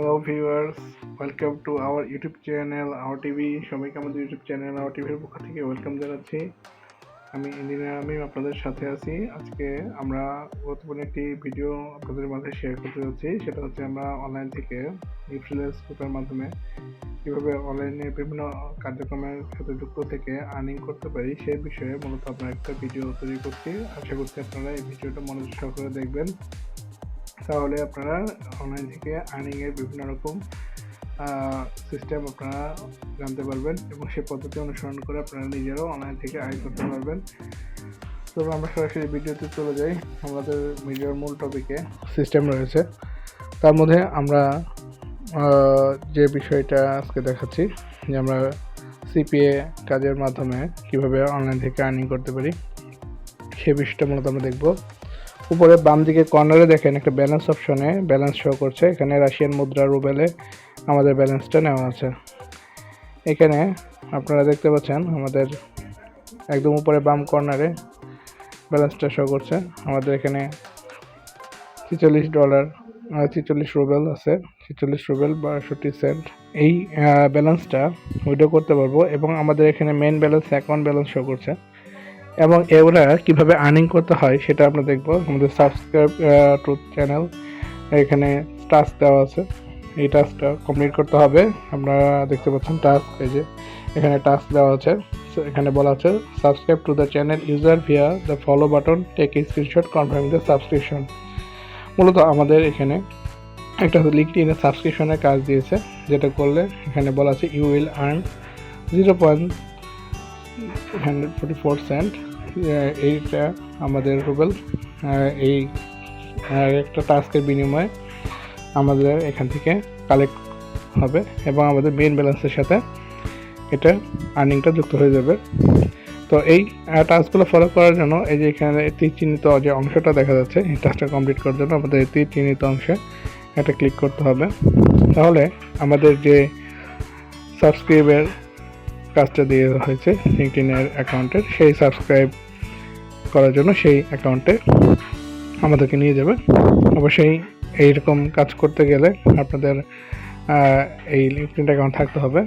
Hello viewers, welcome to our YouTube channel hour TV. সবাইকে আমাদের YouTube channel hour টিভির পক্ষ থেকে ওয়েলকাম জানাচ্ছি। আমি ইঞ্জিনিয়ার আমিম আপনাদের সাথে আছি। আজকে আমরা গুরুত্বপূর্ণ একটি ভিডিও আপনাদের মাঝে শেয়ার করতে যাচ্ছি। সেটা হচ্ছে আমরা অনলাইন থেকে ফ্রিল্যান্স গ্রুপের মাধ্যমে কীভাবে অনলাইনে বিভিন্ন কার্যক্রমের সাথে যুক্ত থেকে আর্নিং করতে পারি সেই বিষয়ে মূলত আপনার একটা ভিডিও তৈরি করছি। আশা করছি আপনারা এই ভিডিওটা মনোযোগ সহকারে দেখবেন, তাহলে আপনারা অনলাইন থেকে আর্নিংয়ের বিভিন্ন রকম সিস্টেম আপনারা জানতে পারবেন এবং সেই পদ্ধতি অনুসরণ করে আপনারা নিজেরাও অনলাইন থেকে আয় করতে পারবেন। তো আমরা সরাসরি ভিডিওতে চলে যাই। আমাদের ভিডিওর মূল টপিকে সিস্টেম রয়েছে, তার মধ্যে আমরা যে বিষয়টা আজকে দেখাচ্ছি যে আমরা সিপিএ কাজের মাধ্যমে কিভাবে অনলাইন থেকে আর্নিং করতে পারি সে বিষয়টা মূলত আমরা দেখব। উপরে বাম দিকে কর্নারে দেখেন একটা ব্যালেন্স অপশনে ব্যালেন্স শো করছে। এখানে রাশিয়ান মুদ্রা রুবেলে আমাদের ব্যালেন্সটা নেওয়া আছে। এখানে আপনারা দেখতে পাচ্ছেন আমাদের একদম উপরে বাম কর্নারে ব্যালেন্সটা শো করছে। আমাদের এখানে $46 রুবেল আছে, 46 রুবেল 62 সেন্ট। এই ব্যালেন্সটা উইথড্র করতে পারবো এবং আমাদের এখানে main balance, account balance show করছে এবং এগুলা কীভাবে আর্নিং করতে হয় সেটা আমরা দেখব। আমাদের সাবস্ক্রাইব টু চ্যানেল, এখানে টাস্ক দেওয়া আছে, এই টাস্কটা কমপ্লিট করতে হবে। আপনারা দেখতে পাচ্ছেন টাস্ক, এই যে এখানে টাস্ক দেওয়া আছে। এখানে বলা আছে subscribe to the channel user via the follow button, take a screenshot confirming the subscription. মূলত আমাদের এখানে একটা লিঙ্কডইনে সাবস্ক্রিপশনের কাজ দিয়েছে, যেটা করলে এখানে বলা আছে ইউ উইল আর্ন 0.144 সেন্ট। এইটা আমাদের রুবেল, এই একটা টাস্কের বিনিময়ে আমাদের এখান থেকে কালেক্ট হবে এবং আমাদের মেন ব্যালেন্সের সাথে এটা আর্নিংটা যুক্ত হয়ে যাবে। তো এই টাস্কগুলো ফলো করার জন্য এই যে এখানে তীর চিহ্নিত যে অংশটা দেখা যাচ্ছে, এই টাস্কটা কমপ্লিট করার জন্য আমাদের এই তীর চিহ্নিত অংশে এটা ক্লিক করতে হবে। তাহলে আমাদের যে সাবস্ক্রাইবের কাজটা দিয়ে হয়েছে লিঙ্কডইনের অ্যাকাউন্টের, সেই সাবস্ক্রাইব করার জন্য সেই অ্যাকাউন্টে আমাদেরকে নিয়ে যাবে। অবশ্যই এইরকম কাজ করতে গেলে আপনাদের এই লিঙ্কডইন অ্যাকাউন্ট থাকতে হবে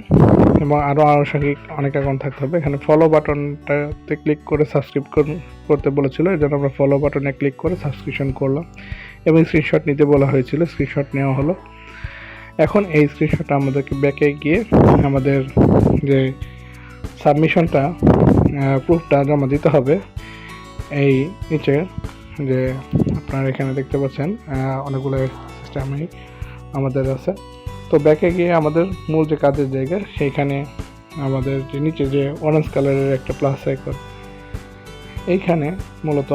এবং আরও আনুষঙ্গিক অনেক অ্যাকাউন্ট থাকতে হবে। এখানে ফলো বাটনটাতে ক্লিক করে সাবস্ক্রাইব করতে বলেছিল, এই জন্য আমরা ফলো বাটনে ক্লিক করে সাবস্ক্রিপশন করলাম এবং স্ক্রিনশট নিতে বলা হয়েছিল, স্ক্রিনশট নেওয়া হলো। এখন এই স্ক্রিনশটটা আমাদেরকে ব্যাকে গিয়ে আমাদের যে সাবমিশনটা, প্রুফটা জমা দিতে হবে। এই নিচে যে আপনারা এখানে দেখতে পাচ্ছেন অনেকগুলো সিস্টেমই আমাদের আছে। তো ব্যাকে গিয়ে আমাদের মূল যে কাজের জায়গা, সেইখানে আমাদের যে নিচে যে অরেঞ্জ কালারের একটা প্লাস আইকন, এইখানে মূলত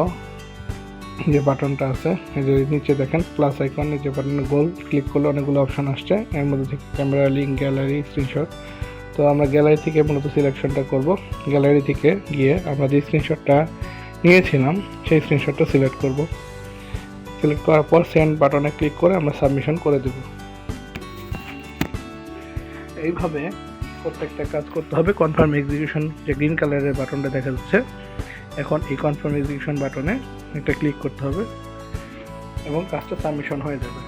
যে বাটনটা আছে, এই যে নিচে দেখেন প্লাস আইকন, যে বাটনে গোল ক্লিক করলে অনেকগুলো অপশন আসছে। এর মধ্যে থেকে ক্যামেরা, লিঙ্ক, গ্যালারি, স্ক্রিনশট। তো আমরা গ্যালারি থেকে মূলত সিলেকশনটা করব। গ্যালারি থেকে গিয়ে আমরা যে স্ক্রিনশটটা নিয়েছিলাম সেই স্ক্রিনশটটা সিলেক্ট করব। সিলেক্ট করার পর সেন্ড বাটনে ক্লিক করে আমরা সাবমিশন করে দেব। এইভাবে প্রত্যেকটা কাজ করতে হবে। কনফার্ম এক্সিকিউশন যে গ্রিন কালারের বাটনটা দেখা যাচ্ছে, এখন এই কনফার্ম এক্সিকিউশন বাটনে একটা ক্লিক করতে হবে এবং কাজটা সাবমিশন হয়ে যাবে।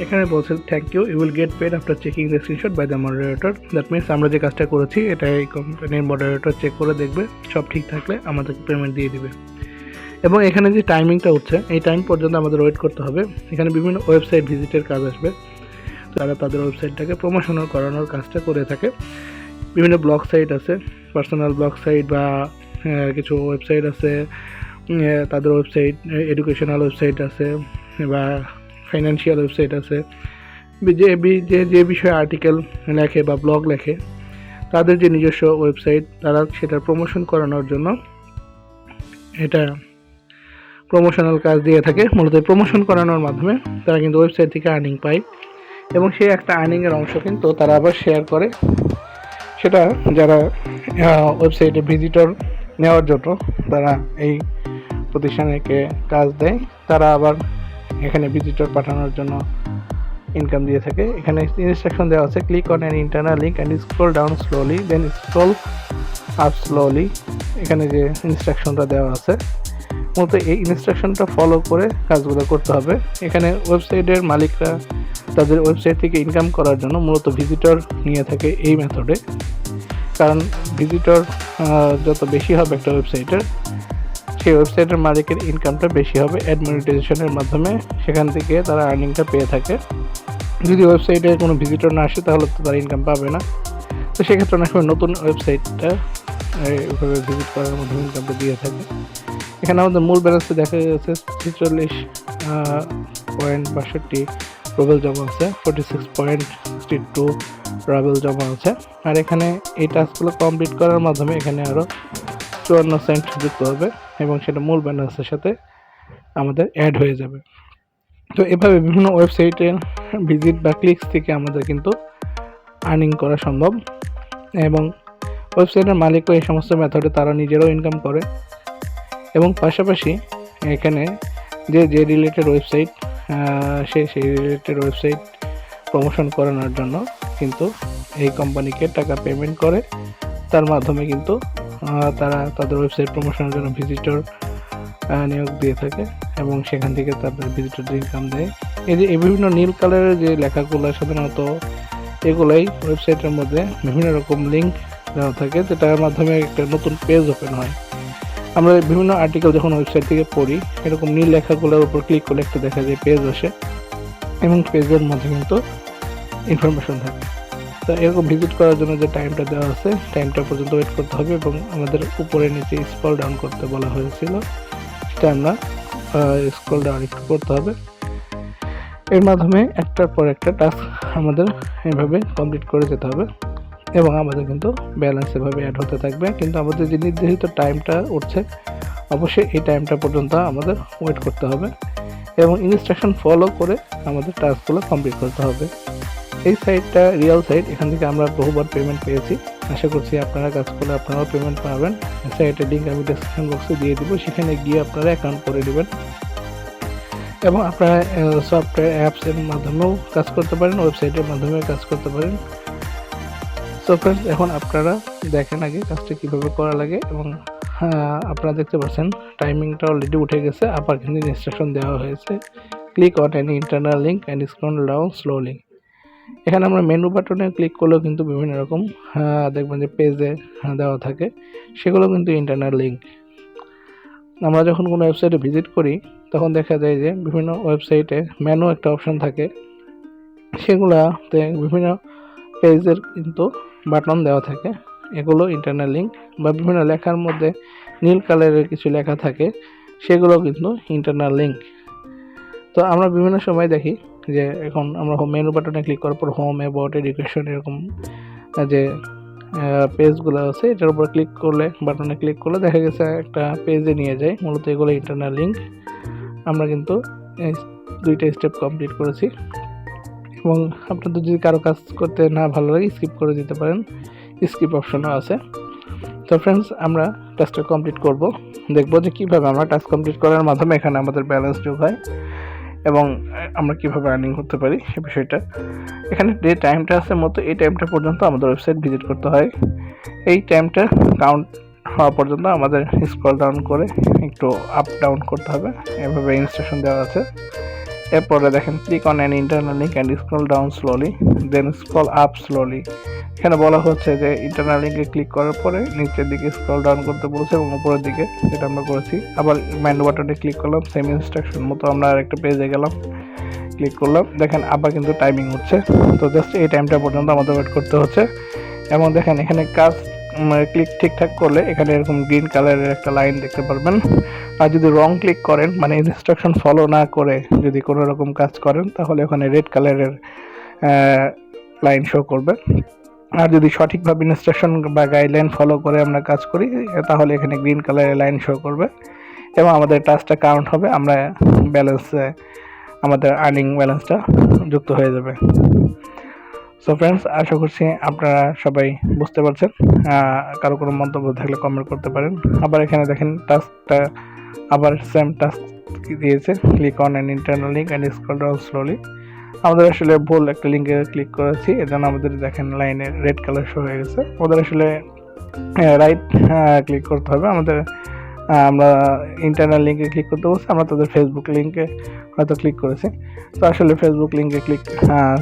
এখানে বলছে thank you, you will get paid after checking the screenshot by the moderator. That means আমরা যে কাজটা করেছি এটা এই কোম্পানির মডারেটর চেক করে দেখবে, সব ঠিক থাকলে আমাদেরকে পেমেন্ট দিয়ে দিবে। এবং এখানে যে টাইমিংটা হচ্ছে, এই টাইম পর্যন্ত আমাদের ওয়েট করতে হবে। এখানে বিভিন্ন ওয়েবসাইট ভিজিটের কাজ আসবে, তারা তাদের ওয়েবসাইটটাকে প্রমোশনাল করানোর কাজটা করে থাকে। বিভিন্ন ব্লগ সাইট আছে, পার্সোনাল ব্লগ সাইট বা কিছু ওয়েবসাইট আছে, তাদের ওয়েবসাইট এডুকেশনাল ওয়েবসাইট আছে বা ফাইন্যান্সিয়াল ওয়েবসাইট আছে। যে বিষয়ে আর্টিকেল লেখে বা ব্লগ লেখে, তাদের যে নিজস্ব ওয়েবসাইট, তারা সেটার প্রমোশন করানোর জন্য এটা প্রমোশনাল কাজ দিয়ে থাকে। মূলত প্রমোশন করানোর মাধ্যমে তারা কিন্তু ওয়েবসাইট থেকে আর্নিং পায় এবং সেই একটা আর্নিংয়ের অংশ কিন্তু তারা আবার শেয়ার করে। সেটা যারা ওয়েবসাইটে ভিজিটর নেওয়ার জন্য তারা এই প্রতিষ্ঠানকে কাজ দেয়, তারা আবার এখানে ভিজিটর পাঠানোর জন্য ইনকাম দিয়ে থাকে। এখানে ইনস্ট্রাকশন দেওয়া আছে, click on an internal link and scroll down slowly then scroll up slowly. এখানে যে ইনস্ট্রাকশনটা দেওয়া আছে মূলত এই ইনস্ট্রাকশনটা ফলো করে কাজগুলো করতে হবে। এখানে ওয়েবসাইটের মালিকরা তাদের ওয়েবসাইট থেকে ইনকাম করার জন্য মূলত ভিজিটর নিয়ে থাকে এই মেথডে, কারণ ভিজিটর যত বেশি হবে একটা ওয়েবসাইটের, সেই ওয়েবসাইটের মালিকের ইনকামটা বেশি হবে অ্যাড মনিটাইজেশনের মাধ্যমে, সেখান থেকে তারা আর্নিংটা পেয়ে থাকে। যদি ওয়েবসাইটে কোনো ভিজিটর না আসে তাহলে তো তারা ইনকাম পাবে না। তো সেক্ষেত্রে অনেক সময় নতুন ওয়েবসাইটটা ওইভাবে ভিজিট করার মাধ্যমে ইনকামটা দিয়ে থাকে। এখানে আমাদের মূল ব্যালেন্সে দেখা যাচ্ছে 46.62 রুবেল জমা আছে, 46.62 রাবেল জমা আছে। আর এখানে এই টাস্কগুলো কমপ্লিট করার মাধ্যমে এখানে আরও 54 সেন্ট যুক্ত হবে এবং সেটা মূল ব্যালেন্সের সাথে আমাদের অ্যাড হয়ে যাবে। তো এভাবে বিভিন্ন ওয়েবসাইটের ভিজিট বা ক্লিকস থেকে আমাদের কিন্তু আর্নিং করা সম্ভব, এবং ওয়েবসাইটের মালিকও এই সমস্ত মেথডে তারা নিজেরাও ইনকাম করে। এবং পাশাপাশি এখানে যে রিলেটেড ওয়েবসাইট সেই রিলেটেড ওয়েবসাইট প্রমোশন করানোর জন্য কিন্তু এই কোম্পানিকে টাকা পেমেন্ট করে, তার মাধ্যমে কিন্তু তারা তাদের ওয়েবসাইট প্রমোশনের জন্য ভিজিটর নিয়োগ দিয়ে থাকে এবং সেখান থেকে তাদের ভিজিটরদের ইনকাম দেয়। এই বিভিন্ন নীল কালারের যে লেখাগুলো সাধারণত এগুলাই ওয়েবসাইটের মধ্যে বিভিন্ন রকম লিঙ্ক দেওয়া থাকে, যেটার মাধ্যমে একটা নতুন পেজ ওপেন হয়। আমরা বিভিন্ন আর্টিকেল যখন ওয়েবসাইট থেকে পড়ি, এরকম নীল লেখাগুলোর উপর ক্লিক করলে একটা দেখা যায় পেজ আসে এবং পেজের মধ্যে কিন্তু ইনফরমেশন থাকে। তো এরকম ভিজিট করার জন্য যে টাইমটা দেওয়া আছে, টাইমটা পর্যন্ত ওয়েট করতে হবে এবং আমাদের উপরে নিচে স্ক্রল ডাউন করতে বলা হয়েছিল, সেটা আমরা স্ক্রল ডাউন একটু করতে হবে। এর মাধ্যমে একটার পর একটা টাস্ক আমাদের এভাবে কমপ্লিট করে যেতে হবে এবং আমাদের কিন্তু ব্যালেন্স এভাবে অ্যাড হতে থাকবে। কিন্তু আমাদের যে নির্ধারিত টাইমটা উঠছে, অবশ্যই এই টাইমটা পর্যন্ত আমাদের ওয়েট করতে হবে এবং ইনস্ট্রাকশন ফলো করে আমাদের টাস্কগুলো কমপ্লিট করতে হবে। এই সাইটটা রিয়েল সাইট, এখান থেকে আমরা বহুবার পেমেন্ট পেয়েছি। আশা করছি আপনারা কাজ করলে আপনারাও পেমেন্ট পাবেন। সাইটের লিঙ্ক আমি ডেসক্রিপশন বক্সে দিয়ে দিব, সেখানে গিয়ে আপনারা অ্যাকাউন্ট করে দেবেন এবং আপনারা সফটওয়্যার অ্যাপসের মাধ্যমেও কাজ করতে পারেন, ওয়েবসাইটের মাধ্যমেও কাজ করতে পারেন। সো ফ্রেন্ডস, এখন আপনারা দেখেন আগে কাজটা কীভাবে করা লাগে এবং আপনারা দেখতে পাচ্ছেন টাইমিংটা অলরেডি উঠে গেছে। আবার কিন্তু ইনস্ট্রাকশন দেওয়া হয়েছে, click on any internal link and scroll down slowly. এখানে আমরা মেনু বাটনে ক্লিক করলেও কিন্তু বিভিন্ন রকম দেখবেন যে পেজে দেওয়া থাকে, সেগুলো কিন্তু ইন্টারনাল লিঙ্ক। আমরা যখন কোনো ওয়েবসাইটে ভিজিট করি তখন দেখা যায় যে বিভিন্ন ওয়েবসাইটে মেনু একটা অপশন থাকে, সেগুলোতে বিভিন্ন পেজের কিন্তু বাটন দেওয়া থাকে, এগুলো ইন্টারনাল লিঙ্ক। বা বিভিন্ন লেখার মধ্যে নীল কালারের কিছু লেখা থাকে, সেগুলো কিন্তু ইন্টারনাল লিঙ্ক। তো আমরা বিভিন্ন সময় দেখি যে এখন আমরা মেনু বাটনে ক্লিক করার পর হোম, অ্যাবাউট, এডুকেশন এরকম যে পেজগুলো আছে, এটার উপর ক্লিক করলে, বাটনে ক্লিক করলে দেখা গেছে একটা পেজে নিয়ে যায়। মূলত এগুলো ইন্টারনাল লিঙ্ক। আমরা কিন্তু এই 2টা স্টেপ কমপ্লিট করেছি এবং আপনাদের যদি কারো কাজ করতে না ভালো লাগে স্কিপ করে দিতে পারেন, স্কিপ অপশনও আছে। তো ফ্রেন্ডস, আমরা টাস্কটা কমপ্লিট করব, দেখব যে কীভাবে আমরা টাস্ক কমপ্লিট করার মাধ্যমে এখানে আমাদের ব্যালেন্স যোগ হয় এবং আমরা কীভাবে আর্নিং করতে পারি সে বিষয়টা। এখানে যে টাইমটা আছে মতো এই টাইমটা পর্যন্ত আমাদের ওয়েবসাইট ভিজিট করতে হয়। এই টাইমটা কাউন্ট হওয়া পর্যন্ত আমাদের স্ক্রল ডাউন করে একটু আপ ডাউন করতে হবে, এভাবে ইনস্ট্রাকশন দেওয়া আছে। এরপরে দেখেন click on an internal link and scroll down slowly then scroll up slowly. এখানে বলা হচ্ছে যে ইন্টারনাল লিঙ্কে ক্লিক করার পরে নিচের দিকে স্ক্রল ডাউন করতে বলছে এবং উপরের দিকে, যেটা আমরা করেছি। আবার মেনু বাটনে ক্লিক করলাম, সেম ইনস্ট্রাকশন মতো আমরা আরেকটা পেজে গেলাম, ক্লিক করলাম, দেখেন আবার কিন্তু টাইমিং হচ্ছে। তো জাস্ট এই টাইমটা পর্যন্ত আমাদের ওয়েট করতে হচ্ছে। এবং দেখেন এখানে কাজ ক্লিক ঠিকঠাক করলে এখানে এরকম গ্রিন কালারের একটা লাইন দেখতে পারবেন। আর যদি রং ক্লিক করেন, মানে ইনস্ট্রাকশন ফলো না করে যদি কোনো রকম কাজ করেন, তাহলে ওখানে রেড কালারের লাইন শো করবে। আর যদি সঠিকভাবে ইনস্ট্রাকশন বা গাইডলাইন ফলো করে আমরা কাজ করি, তাহলে এখানে গ্রিন কালারের লাইন শো করবে এবং আমাদের টাস্কটা কাউন্ট হবে, আমরা ব্যালেন্সে আমাদের আর্নিং ব্যালেন্সটা যুক্ত হয়ে যাবে। সো ফ্রেন্ডস, আশা করছি আপনারা সবাই বুঝতে পারছেন। কারো কোনো মন্তব্য থাকলে কমেন্ট করতে পারেন। আবার এখানে দেখেন টাস্কটা আবার সেম টাস্ক দিয়েছে, click on an internal link and scroll down slowly. আমাদের আসলে ভুল একটা লিঙ্কে ক্লিক করেছি, এর জন্য আমাদের দেখেন লাইনে রেড কালার শো হয়ে গেছে। আমাদের আসলে রাইট ক্লিক করতে হবে, আমাদের আমরা ইন্টারনাল লিঙ্কে ক্লিক করতে বলছি, আমরা তাদের ফেসবুক লিঙ্কে হয়তো ক্লিক করেছি। তো আসলে ফেসবুক লিঙ্কে ক্লিক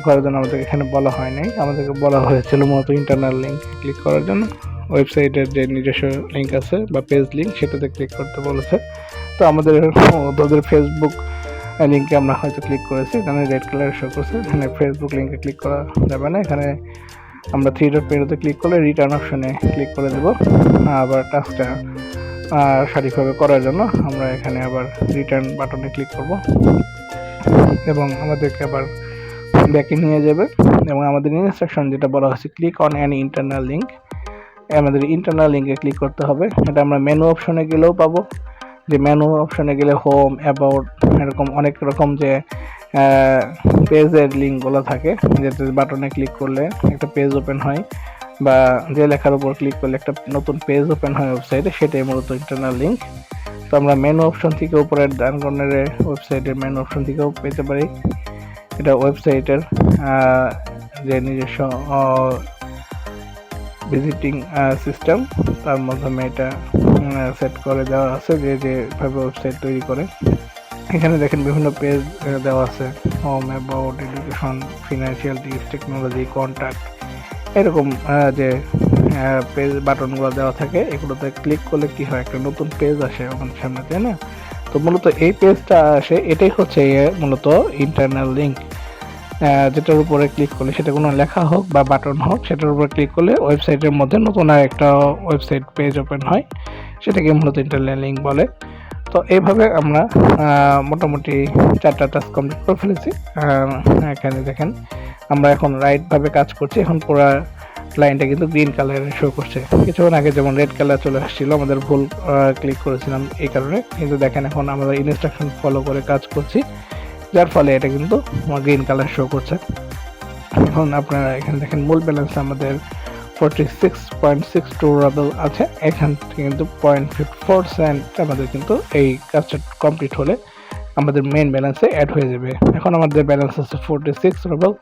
করার জন্য আমাদের এখানে বলা হয় নাই, আমাদেরকে বলা হয়েছিল মূলত ইন্টারনাল লিঙ্কে ক্লিক করার জন্য। ওয়েবসাইটের যে নিজস্ব লিঙ্ক আছে বা পেজ লিঙ্ক সেটাতে ক্লিক করতে বলেছে। তো আমাদের ওদের ফেসবুক লিঙ্কে আমরা হয়তো ক্লিক করেছি, এখানে রেড কালার শো করছে, এখানে ফেসবুক লিঙ্কে ক্লিক করা যাবে না। এখানে আমরা 3 ডট মেনুতে ক্লিক করলে রিটার্ন অপশনে ক্লিক করে দেব। আবার টাস্কটা সঠিকভাবে করার জন্য আমরা এখানে আবার রিটার্ন বাটনে ক্লিক করব এবং আমাদেরকে আবার ব্যাকে নিয়ে যাবে এবং আমাদের ইনস্ট্রাকশন যেটা বলা হচ্ছে click on an internal link, আমাদের ইন্টারনাল লিঙ্কে ক্লিক করতে হবে। এটা আমরা মেনু অপশনে গেলেও পাবো, যে মেনু অপশনে গেলে হোম, অ্যাবাউট, এরকম অনেক রকম যে পেজের লিঙ্কগুলো থাকে, যেতে বাটনে ক্লিক করলে একটা পেজ ওপেন হয় বা যে লেখার উপর ক্লিক করলে একটা নতুন পেজ ওপেন হয় ওয়েবসাইটে, সেটাই মূলত ইন্টারনাল লিঙ্ক। তো আমরা মেনু অপশন থেকে উপরের ডান কর্নারে ওয়েবসাইটের মেনু অপশন থেকেও পেতে পারি। এটা ওয়েবসাইটের যে নিজস্ব ভিজিটিং সিস্টেম, তার মাধ্যমে এটা সেট করে দেওয়া আছে যে যেভাবে ওয়েবসাইট তৈরি করে। এখানে দেখেন বিভিন্ন পেজ দেওয়া আছে, home, about, education, financial tips, technology, contact, এরকম যে পেজ বাটনগুলো দেওয়া থাকে। এগুলোতে ক্লিক করলে কি হয়, একটা নতুন পেজ আসে আমাদের সামনে, তাই না? তো মূলত এই পেজটা আসে, এটাই হচ্ছে মূলত ইন্টারনাল লিঙ্ক। যেটার উপরে ক্লিক করলে, সেটা কোনো লেখা হোক বা বাটন হোক, সেটার উপরে ক্লিক করলে ওয়েবসাইটের মধ্যে নতুন আর একটা ওয়েবসাইট পেজ ওপেন হয়, সেটাকে মূলত ইন্টারনাল লিঙ্ক বলে। তো এইভাবে আমরা মোটামুটি 4টা টাস্ক কমপ্লিট করে ফেলেছি। এখানে দেখেন আমরা এখন রাইটভাবে কাজ করছি। এখন পুরো লাইনটা কিন্তু গ্রিন কালারে শো করছে। কিছুক্ষণ আগে যেমন রেড কালার চলে আসছিল, আমাদের ভুল ক্লিক করেছিলাম এই কারণে, কিন্তু দেখেন এখন আমরা ইনস্ট্রাকশন ফলো করে কাজ করছি, যার ফলে এটা কিন্তু গ্রিন কালার শো করছে। এখন আপনারা এখানে দেখেন মূল ব্যালেন্স আমাদের 46.62 রাবেল আছে। এখান থেকে কিন্তু 0.54 সেন্ট আমাদের কিন্তু এই কাজটা কমপ্লিট হলে আমাদের মেইন ব্যালেন্সে অ্যাড হয়ে যাবে। এখন আমাদের ব্যালেন্স আছে 46 রাবেল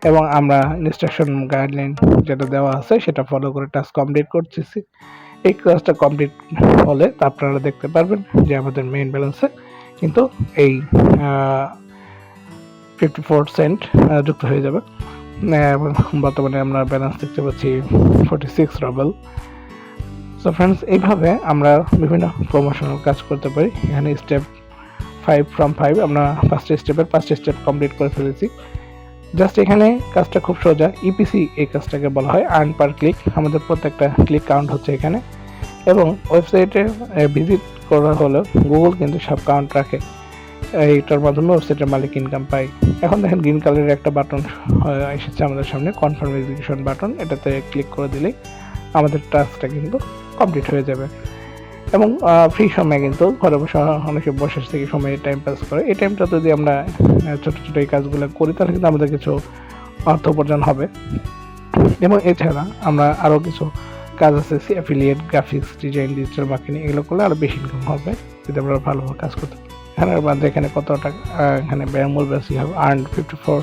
এবং আমরা ইনস্ট্রাকশন গাইডলাইন যেটা দেওয়া আছে সেটা ফলো করে টাস্ক কমপ্লিট করতেছি। এই কাজটা কমপ্লিট হলে আপনারা দেখতে পারবেন যে আমাদের মেইন ব্যালেন্সে কিন্তু এই 54 সেন্ট যুক্ত হয়ে যাবে। বর্তমানে আমরা ব্যালেন্স দেখতে পাচ্ছি 46 রাবেল। সো ফ্রেন্ডস, এইভাবে আমরা বিভিন্ন প্রমোশনাল কাজ করতে পারি। এখানে স্টেপ 5 from 5 আমরা 5টা স্টেপ কমপ্লিট করে ফেলেছি। জাস্ট এখানে কাজটা খুব সোজা। ইপিসি এই কাজটাকে বলা হয় আর্ন পার ক্লিক। আমাদের প্রত্যেকটা ক্লিক কাউন্ট হচ্ছে এখানে, এবং ওয়েবসাইটে ভিজিট করা হলেও গুগল কিন্তু সব কাউন্ট রাখে। এইটার মাধ্যমে ওয়েবসাইটের মালিক ইনকাম পায়। এখন দেখেন গ্রিন কালারের একটা বাটন এসেছে আমাদের সামনে, কনফার্ম এক্সিকিউশন বাটন। এটাতে ক্লিক করে দিলেই আমাদের টাস্কটা কিন্তু কমপ্লিট হয়ে যাবে। এবং ফ্রি সময় কিন্তু ঘরে বসে অনেকে বসে থেকে সময় টাইম পাস করে। এই টাইমটা যদি আমরা ছোটো ছোটো এই কাজগুলো করি, তাহলে কিন্তু আমাদের কিছু অর্থ উপার্জন হবে। এবং এছাড়া আমরা আরও কিছু কাজ আছে, affiliate, graphics design, digital marketing, এগুলো করলে আরও বেশি ইনকাম হবে যদি আমরা ভালোভাবে কাজ করতে পারি। এখানে আমাদের এখানে কত টাকা, এখানে মূল বেশি হবে আর্ন 54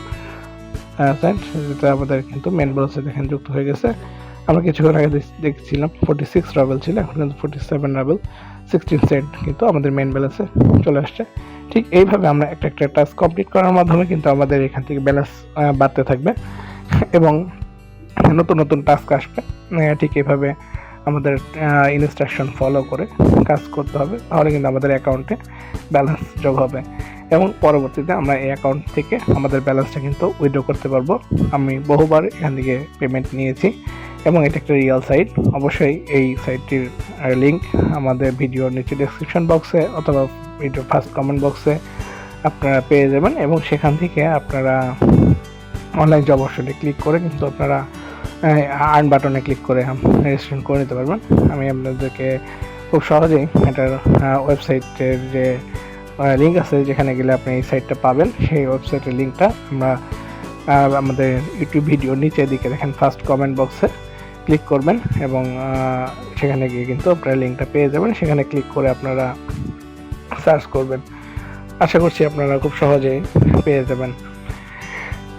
সেন্ট, যেটা আমাদের কিন্তু মেন ব্যালেন্সে দেখেন যুক্ত হয়ে গেছে। আমরা কিছুক্ষণ আগে দেখছিলাম 46 রাবেল ছিল, এখন কিন্তু 47 রাবেল 16 সেন্ট কিন্তু আমাদের মেন ব্যালেন্সে চলে আসছে। ঠিক এইভাবে আমরা একটা টাস্ক কমপ্লিট করার মাধ্যমে কিন্তু আমাদের এখান থেকে ব্যালেন্স বাড়তে থাকবে এবং নতুন নতুন টাস্ক আসবে। ঠিক এইভাবে আমাদের ইনস্ট্রাকশন ফলো করে কাজ করতে হবে, তাহলে কিন্তু আমাদের অ্যাকাউন্টে ব্যালেন্স যোগ হবে এবং পরবর্তীতে আমরা এই অ্যাকাউন্ট থেকে আমাদের ব্যালেন্সটা কিন্তু উইথড্র করতে পারবো। আমি বহুবার এখান থেকে পেমেন্ট নিয়েছি এবং এটা একটা রিয়েল সাইট। অবশ্যই এই সাইটটির লিঙ্ক আমাদের ভিডিওর নিচে ডেসক্রিপশন বক্সে অথবা ভিডিও ফার্স্ট কমেন্ট বক্সে আপনারা পেয়ে যাবেন, এবং সেখান থেকে আপনারা অনলাইন জব অপশনে ক্লিক করে কিন্তু আপনারা আর্ন বাটনে ক্লিক করে রেজিস্ট্রেশন করে নিতে পারবেন। আমি আপনাদেরকে খুব সহজেই এটার ওয়েবসাইটের যে লিঙ্ক আছে, যেখানে গেলে আপনি এই সাইটটা পাবেন, সেই ওয়েবসাইটের লিঙ্কটা আমরা আমাদের ইউটিউব ভিডিওর নিচের দিকে দেখেন ফার্স্ট কমেন্ট বক্সে ক্লিক করবেন এবং সেখানে গিয়ে কিন্তু আপনারা লিঙ্কটা পেয়ে যাবেন। সেখানে ক্লিক করে আপনারা সার্চ করবেন। আশা করছি আপনারা খুব সহজেই পেয়ে যাবেন।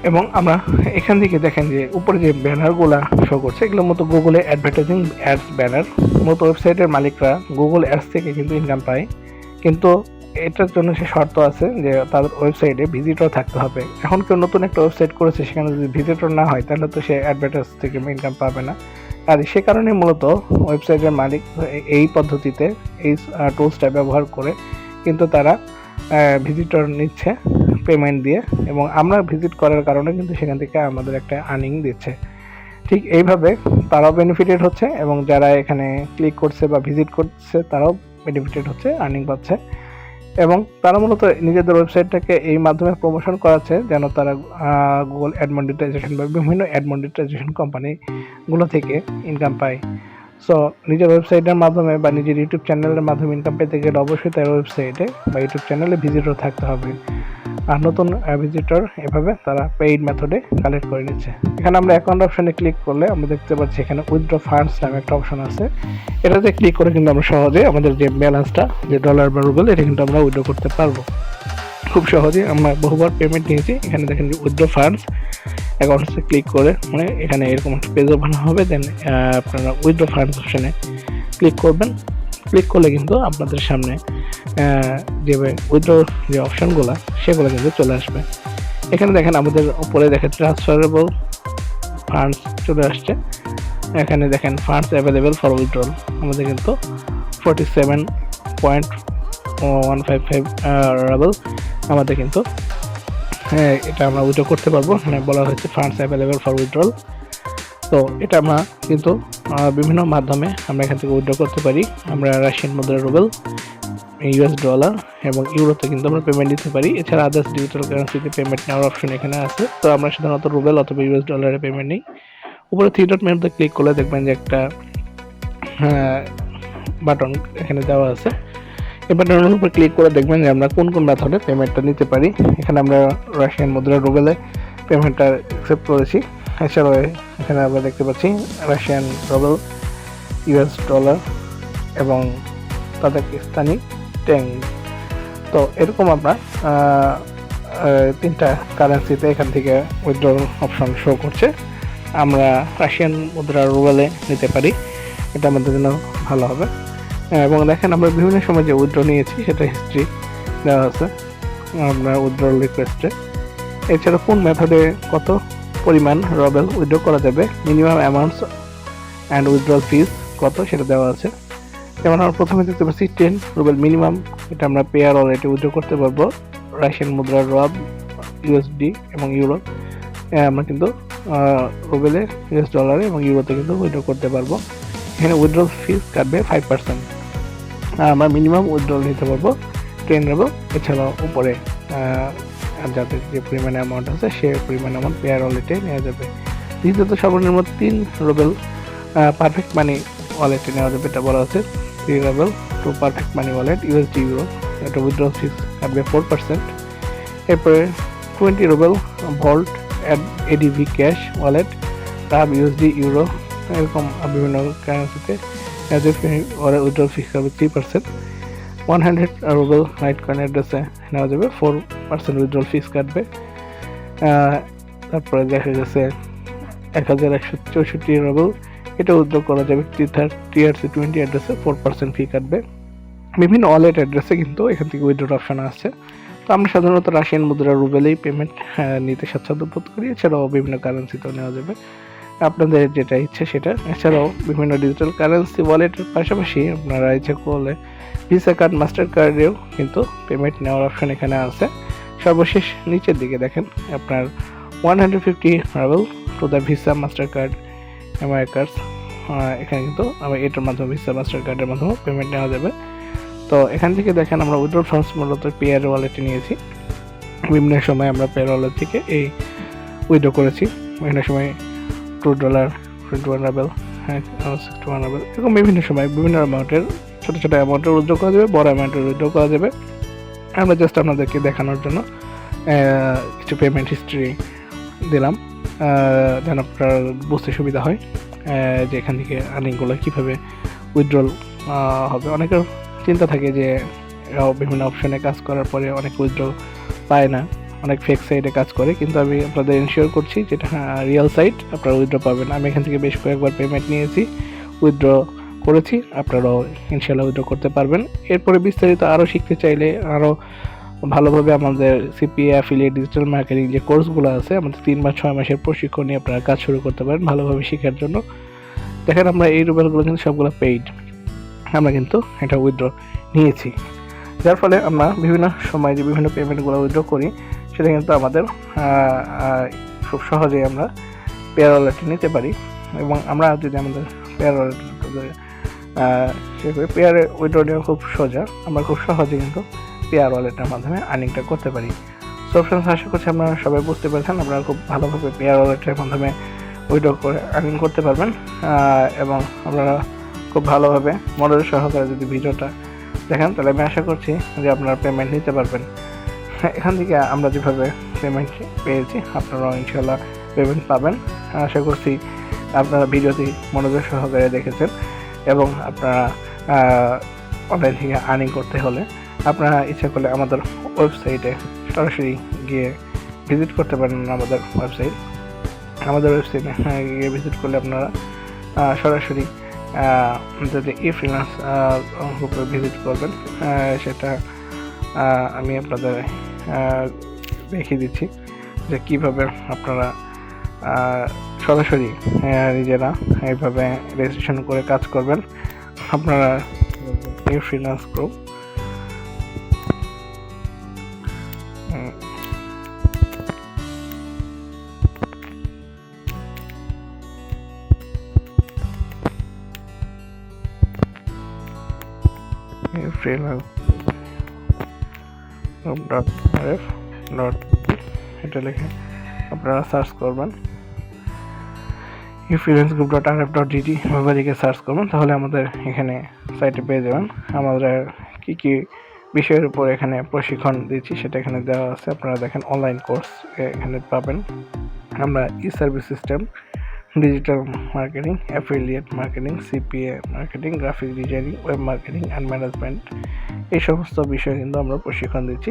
এবং আমরা এখান থেকে দেখেন যে উপরে যে ব্যানারগুলো শো করছে এগুলোর মতো গুগলে অ্যাডভার্টাইজিং অ্যাডস ব্যানার মতো ওয়েবসাইটের মালিকরা গুগল অ্যাডস থেকে কিন্তু ইনকাম পায়, কিন্তু এটার জন্য সে শর্ত আছে যে তাদের ওয়েবসাইটে ভিজিটর থাকতে হবে। এখন কেউ নতুন একটা ওয়েবসাইট করেছে, সেখানে যদি ভিজিটর না হয় তাহলে তো সে অ্যাডভার্টাইজ থেকে ইনকাম পাবে না। আর সে কারণে মূলত ওয়েবসাইটের মালিক এই পদ্ধতিতে এই টুলসটা ব্যবহার করে কিন্তু তারা ভিজিটর নিচ্ছে পেমেন্ট দিয়ে, এবং আমরা ভিজিট করার কারণে কিন্তু সেখান থেকে আমাদের একটা আর্নিং দিচ্ছে। ঠিক এইভাবে তারাও বেনিফিটেড হচ্ছে এবং যারা এখানে ক্লিক করছে বা ভিজিট করছে তারাও বেনিফিটেড হচ্ছে, আর্নিং পাচ্ছে। এবং তারা মূলত নিজেদের ওয়েবসাইটটাকে এই মাধ্যমে প্রমোশন করাচ্ছে যেন তারা গুগল অ্যাড মনিটাইজেশন বা বিভিন্ন অ্যাড মনিটাইজেশন কোম্পানিগুলো থেকে ইনকাম পায়। সো নিজের ওয়েবসাইটের মাধ্যমে বা নিজের ইউটিউব চ্যানেলের মাধ্যমে ইনকাম পেতে গেলে অবশ্যই তার ওয়েবসাইটে বা ইউটিউব চ্যানেলে ভিজিটর থাকতে হবে। আর নতুন ভিজিটর এভাবে তারা পেইড মেথডে কালেক্ট করে নিচ্ছে। এখানে আমরা অ্যাকাউন্ট অপশনে ক্লিক করলে আমরা দেখতে পাচ্ছি এখানে উইথড্র ফান্ডস নামে একটা অপশন আছে। এটাতে ক্লিক করে কিন্তু আমরা সহজে আমাদের যে ব্যালেন্সটা, যে ডলার বা রুবেল, এটা কিন্তু আমরা উইথড্র করতে পারবো খুব সহজে। আমরা বহুবার পেমেন্ট নিয়েছি। এখানে দেখেন যে উইথড্র ফান্ডস, অ্যাকাউন্টসে ক্লিক করে মানে এখানে এরকম একটা পেজ ওপেন হবে। দেন আপনারা উইথড্র ফান্ডস অপশনে ক্লিক করবেন। ক্লিক করলে কিন্তু আপনাদের সামনে যে উইথড্র যে অপশনগুলো সেগুলো কিন্তু চলে আসবে। এখানে দেখেন আমাদের উপরে দেখেন ট্রান্সফারেবল ফান্ডস চলে আসছে। এখানে দেখেন ফান্ডস অ্যাভেলেবেল ফর উইথড্রল, আমাদের কিন্তু 47.155 রাবেল আমাদের কিন্তু এটা আমরা উইথড্র করতে পারবো। মানে বলা হয়েছে ফান্ডস অ্যাভেলেবেল ফর উইথড্রল। তো এটা আমরা কিন্তু বিভিন্ন মাধ্যমে আমরা এখান থেকে উইথড্র করতে পারি। আমরা রাশিয়ান মুদ্রা রুবেল, ইউএস ডলার এবং ইউরোতে কিন্তু আমরা পেমেন্ট দিতে পারি। এছাড়া আদার্স ডিজিটাল কারেন্সিতে পেমেন্ট নেওয়ার অপশন এখানে আছে। তো আমরা সাধারণত রুবেল অথবা ইউএস ডলারে পেমেন্ট নিই। উপরে থ্রি ডট মেনুতে ক্লিক করলে দেখবেন যে একটা বাটন এখানে দেওয়া আছে। এই বাটনের উপর ক্লিক করে দেখবেন যে আমরা কোন কোন মেথডে পেমেন্টটা নিতে পারি। এখানে আমরা রাশিয়ান মুদ্রা রুবেলে পেমেন্টটা অ্যাকসেপ্ট করেছি। এছাড়াও এখানে আমরা দেখতে পাচ্ছি রাশিয়ান রুবেল, ইউএস ডলার এবং তাজিকিস্তানি ট্যাং। তো এরকম আমরা তিনটা কারেন্সিতে এখান থেকে উইথড্রল অপশন শো করছে। আমরা রাশিয়ান মুদ্রা রুবেলে নিতে পারি, এটা আমাদের জন্য ভালো হবে। এবং দেখেন আমরা বিভিন্ন সময় যে উইথড্র নিয়েছি সেটা হিস্ট্রি দেওয়া আছে আমরা উইথড্রল রিকোয়েস্টে। এছাড়া কোন মেথডে কত পরিমাণ রুবেল উইথড্র করা যাবে, মিনিমাম অ্যামাউন্টস অ্যান্ড উইথড্রল ফিস কত সেটা দেওয়া আছে। যেমন আমরা প্রথমে দেখতে পাচ্ছি 10 রুবেল মিনিমাম, এটা আমরা পেয়ার অলরেডি উইথড্র করতে পারবো। রাশিয়ান মুদ্রা রব, ইউএসডি এবং ইউরো আমরা কিন্তু রুবেলে, ইউএস ডলারে এবং ইউরোতে কিন্তু উইথড্র করতে পারবো। এখানে উইথড্রল ফিস কাটবে 5%। আর আমরা মিনিমাম উইথড্রল নিতে পারবো 10 রুবেল। এছাড়াও উপরে যাদের যে পরিমাণ অ্যামাউন্ট আছে সে পরিমাণ অ্যামাউন্ট পেয়ার ওয়ালেটে নেওয়া যাবে। দ্বিতীয়ত সর্বনিম্ন 3 রুবেল পারফেক্ট মানি ওয়ালেটে নেওয়া যাবে, এটা বলা আছে। 3 ruble to Perfect Money wallet USD euro, এটা উইথড্রল ফিস কাটবে 4%। এরপরে 20 ruble Volet ADV cash wallet, টাব ইউএসডি ইউরো, এরকম বিভিন্ন কারেন্সিতে উইথড্রল ফিস কাটবে 3%। 100 রুবেল লাইট কয়েন অ্যাড্রেসে নেওয়া যাবে, 4% উইথড্রল ফিস কাটবে। তারপরে দেখা গেছে 1164 রুবেল, এটা উইথড্র করা যাবে TRC20 অ্যাড্রেসে, 4% ফি কাটবে। বিভিন্ন ওয়ালেট অ্যাড্রেসে কিন্তু এখান থেকে উইথড্র অপশন আছে। তো আমরা সাধারণত রাশিয়ান মুদ্রা রুবেলেই পেমেন্ট নিতে স্বাচ্ছন্দ্য বোধ করি। এছাড়াও বিভিন্ন কারেন্সিতেও নেওয়া যাবে, আপনাদের যেটা ইচ্ছে সেটা। এছাড়াও বিভিন্ন ডিজিটাল কারেন্সি ওয়ালেটের পাশাপাশি আপনারা ইচ্ছে করলে ভিসা কার্ড, মাস্টার কার্ডেও কিন্তু পেমেন্ট নেওয়ার অপশন এখানে আছে। সর্বশেষ নিচের দিকে দেখেন আপনার 150 Rubel to the visa, master card, MI cards, এখানে কিন্তু আমরা এটার মাধ্যমে ভিসা মাস্টার কার্ডের মাধ্যমে পেমেন্ট নেওয়া যাবে। তো এখান থেকে দেখেন আমরা উইথড্রল ফান্ডস মূলত পেয়ার ওয়ালেটে নিয়েছি। বিভিন্ন সময় আমরা পেয়ার ওয়ালেট থেকে এই উইথড্র করেছি। বিভিন্ন সময় $2, 21 রুবেল, 61 রুবেল, এরকম বিভিন্ন সময় বিভিন্ন অ্যামাউন্টের ছোটো ছোটো অ্যামাউন্টের উইথড্র করা যাবে, বড় অ্যামাউন্টের উইথড্র করা যাবে। আমরা জাস্ট আপনাদেরকে দেখানোর জন্য কিছু পেমেন্ট হিস্ট্রি দিলাম যেন আপনার বুঝতে সুবিধা হয় যে এখান থেকে আর্নিংগুলো কীভাবে উইথড্রল হবে। অনেকের চিন্তা থাকে যে বিভিন্ন অপশনে কাজ করার পরে অনেক উইথড্র পায় না, অনেক ফেক সাইটে কাজ করে, কিন্তু আমি আপনাদের এনশিওর করছি যেটা রিয়েল সাইট, আপনারা উইথড্র পাবেন। আমি এখান থেকে বেশ কয়েকবার পেমেন্ট নিয়েছি, উইথড্র করেছি, আপনারাও ইনশাআল্লাহ উইথড্র করতে পারবেন। এরপরে বিস্তারিত আরও শিখতে চাইলে, আরও ভালোভাবে আমাদের সিপিএ অ্যাফিলিয়েট ডিজিটাল মার্কেটিং যে কোর্সগুলো আছে, আমাদের 3 বা 6 মাসের প্রশিক্ষণ নিয়ে আপনারা কাজ শুরু করতে পারেন ভালোভাবে শেখার জন্য। দেখেন আমরা এই রুবেলগুলো কিন্তু সবগুলো পেইড, আমরা কিন্তু এটা উইথড্র নিয়েছি, যার ফলে আমরা বিভিন্ন সময় যে বিভিন্ন পেমেন্টগুলো উইথড্র করি সেটা কিন্তু আমাদের খুব সহজেই আমরা পেয়ার ওয়ালেটে নিতে পারি। এবং আমরা যদি আমাদের পেয়ার ওয়ালেট সেভাবে পেয়ারে উইথড্র নেওয়া খুব সোজা, আমরা খুব সহজে কিন্তু পেয়ার ওয়ালেটের মাধ্যমে আর্নিংটা করতে পারি। সো ফ্রেন্ডস, আশা করছি আপনারা সবাই বুঝতে পেরেছেন, আপনারা খুব ভালোভাবে পেয়ার ওয়ালেটের মাধ্যমে উইথড্র করে আর্নিং করতে পারবেন। এবং আপনারা খুব ভালোভাবে মনোযোগ সহকারে যদি ভিডিওটা দেখেন, তাহলে আমি আশা করছি যে আপনারা পেমেন্ট নিতে পারবেন। এখান থেকে আমরা যেভাবে পেমেন্ট পেয়েছি, আপনারাও ইনশাল্লাহ পেমেন্ট পাবেন। আশা করছি আপনারা ভিডিওটি মনোযোগ সহকারে দেখেছেন এবং আপনারা অনলাইন থেকে আর্নিং করতে হলে আপনারা ইচ্ছা করলে আমাদের ওয়েবসাইটে সরাসরি গিয়ে ভিজিট করতে পারেন। আমাদের ওয়েবসাইটে গিয়ে ভিজিট করলে আপনারা সরাসরি যদি ফ্রিল্যান্স গ্রুপে ভিজিট করবেন, সেটা আমি আপনাদের দেখিয়ে দিচ্ছি যে কীভাবে আপনারা সরাসরি নিজেরা এইভাবে রেজিস্ট্রেশন করে কাজ করবেন। আপনারা ফ্রিল্যান্স গ্রুপ এটা লিখে আপনারা সার্চ করবেন, freelancegroup.rf.gt এভাবে লিখে সার্চ করবেন, তাহলে আমাদের এখানে সাইটে পেয়ে যাবেন। আমাদের কি কি বিষয়ের উপর এখানে প্রশিক্ষণ দিচ্ছি সেটা এখানে দেওয়া আছে। আপনারা দেখেন অনলাইন কোর্স এখানে পাবেন। আমরা service system, digital marketing, affiliate marketing, CPA marketing, graphic designing, web marketing and management, এই সমস্ত বিষয়ে কিন্তু আমরা প্রশিক্ষণ দিচ্ছি।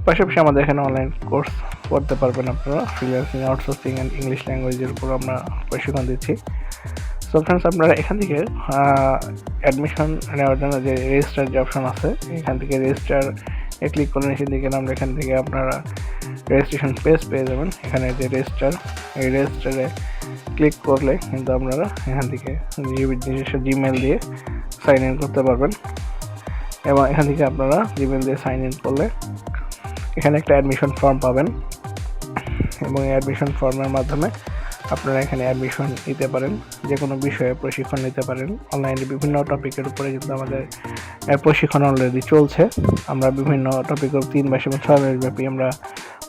পাশাপাশি আমাদের এখানে অনলাইন কোর্স করতে পারবেন আপনারা, ফ্রিল্যান্সিং, আউটসোর্সিং অ্যান্ড ইংলিশ ল্যাঙ্গুয়েজের উপর আমরা প্রশিক্ষণ দিচ্ছি। সো ফ্রেন্ডস, আপনারা এখান থেকে অ্যাডমিশন নেওয়ার জন্য যে রেজিস্টার যে অপশন আছে, এখান থেকে রেজিস্টার ক্লিক করে নিচে দিকে নামলে এখান থেকে আপনারা রেজিস্ট্রেশন পেজ পেয়ে যাবেন। এখানে যে রেজিস্টার, এই রেজিস্টারে ক্লিক করলে কিন্তু আপনারা এখান থেকে নিজস্ব জিমেল দিয়ে সাইন ইন করতে পারবেন। এবং এখান থেকে আপনারা জিমেল দিয়ে সাইন ইন করলে এখানে একটা অ্যাডমিশন ফর্ম পাবেন, এবং এই অ্যাডমিশন ফর্মের মাধ্যমে আপনারা এখানে অ্যাডমিশন নিতে পারেন, যে কোনো বিষয়ে প্রশিক্ষণ নিতে পারেন। অনলাইনে বিভিন্ন টপিকের উপরে কিন্তু আমাদের প্রশিক্ষণ অলরেডি চলছে। আমরা বিভিন্ন টপিকের 3 মাস এবং 6 মাস ব্যাপী আমরা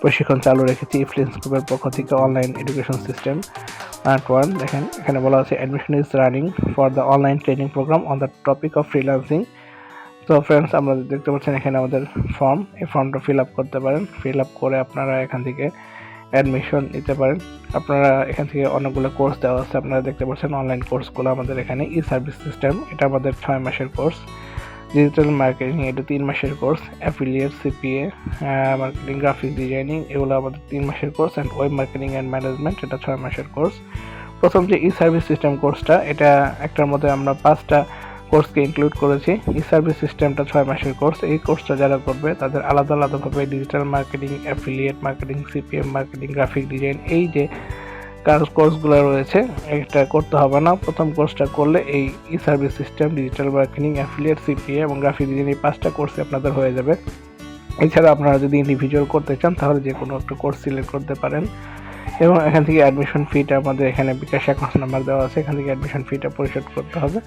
প্রশিক্ষণ চালু রেখেছি ফ্রিল্যান্স গ্রুপের পক্ষ থেকে। অনলাইন এডুকেশন সিস্টেম পার্ট 1, দেখেন এখানে বলা আছে admission is running for the online training program on the topic of freelancing. তো ফ্রেন্ডস, আমরা দেখতে পাচ্ছেন এখানে আমাদের ফর্ম, এই ফর্মটা ফিল আপ করতে পারেন। ফিল আপ করে আপনারা এখান থেকে অ্যাডমিশন নিতে পারেন। আপনারা এখান থেকে অনেকগুলো কোর্স দেওয়া আছে, আপনারা দেখতে পাচ্ছেন অনলাইন কোর্সগুলো আমাদের এখানে। সার্ভিস সিস্টেম, এটা আমাদের 6 মাসের কোর্স। ডিজিটাল মার্কেটিং, এটা 3 মাসের course. Affiliate, CPA marketing, graphic designing, এগুলো আমাদের 3 মাসের course. And web marketing and management, এটা 6 মাসের কোর্স। প্রথম যে সার্ভিস সিস্টেম কোর্সটা, এটা একটার মধ্যে আমরা 5টা কোর্সকে ইনক্লুড করেছি। সার্ভিস সিস্টেমটা 6 মাসের কোর্স। এই কোর্সটা যারা করবে তাদের আলাদা আলাদাভাবে digital marketing, affiliate marketing, CPM marketing, graphic design, এই যে কোর্সগুলো রয়েছে এটা করতে হবে না। প্রথম কোর্সটা করলে এই service system, digital marketing, affiliate, CPA এবং গ্রাফিক ডিজাইন, এই 5টা কোর্সে আপনাদের হয়ে যাবে। এছাড়া আপনারা যদি ইন্ডিভিজুয়াল করতে চান তাহলে যে কোনো একটা কোর্স সিলেক্ট করতে পারেন। এবং এখান থেকে অ্যাডমিশন ফিটা আমাদের এখানে বিকাশ অ্যাকাউন্ট নাম্বার দেওয়া আছে, এখান থেকে অ্যাডমিশন ফিটা পরিশোধ করতে হবে।